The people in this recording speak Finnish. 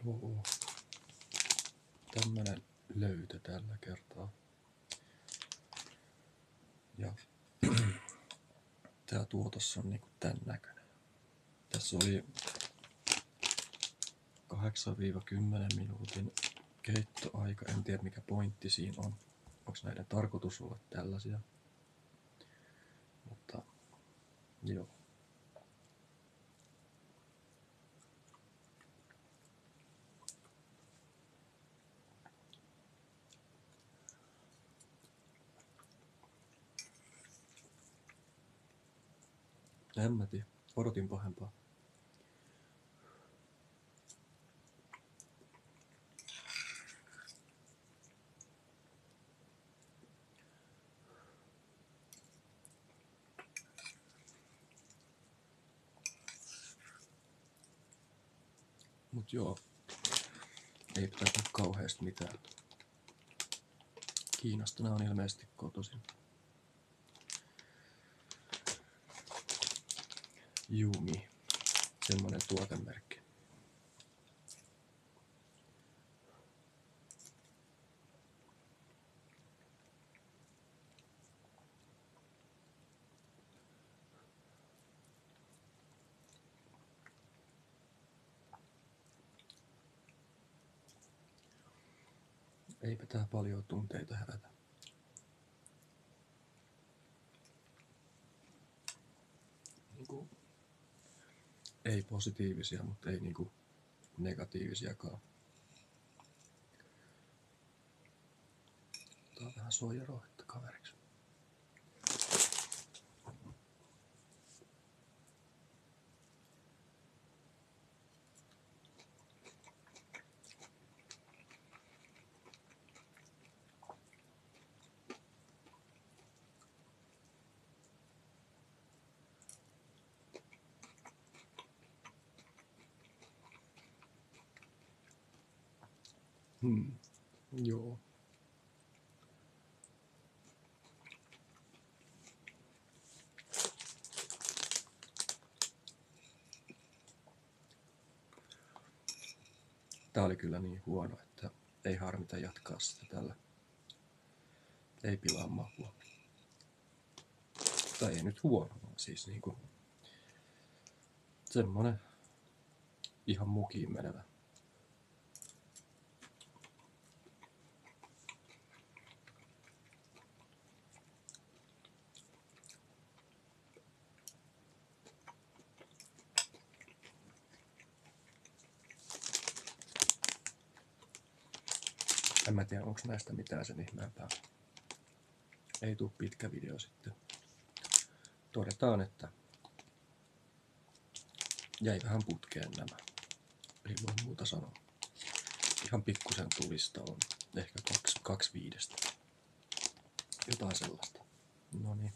Joo. Tämmönen löytö tällä kertaa. Ja tää tuotos on niinku tän näköinen. Tässä oli 8-10 minuutin keittoaika. En tiedä mikä pointti siinä on. Onks näiden tarkoitus olla tällaisia? Mutta joo. En mä tiedä. Odotin pahempaa. Mut joo. Ei pitäisi nyt kauheasti mitään. Kiinasta nää on ilmeisesti kotoisin. Yumi. Semmonen tuotemerkki. Eipä tää paljon tunteita herätä. Niinku, ei positiivisia, mutta ei niinku negatiivisiakaan. Otetaan vähän soijarouhetta kaveriksi. Joo. Tää oli kyllä niin huono, että ei harmita jatkaa sitä tällä. Ei pilaa makua. Tai ei nyt huono, vaan siis niinku semmonen ihan mukiin menevä. En mä tiedä, onko näistä mitään sen ihmeempää. Ei tuu pitkä video sitten. Todetaan, että jäi vähän putkeen nämä. Ei voi muuta sanoa. Ihan pikkusen tulista on. Ehkä 2/5. Jotain sellaista. Noniin.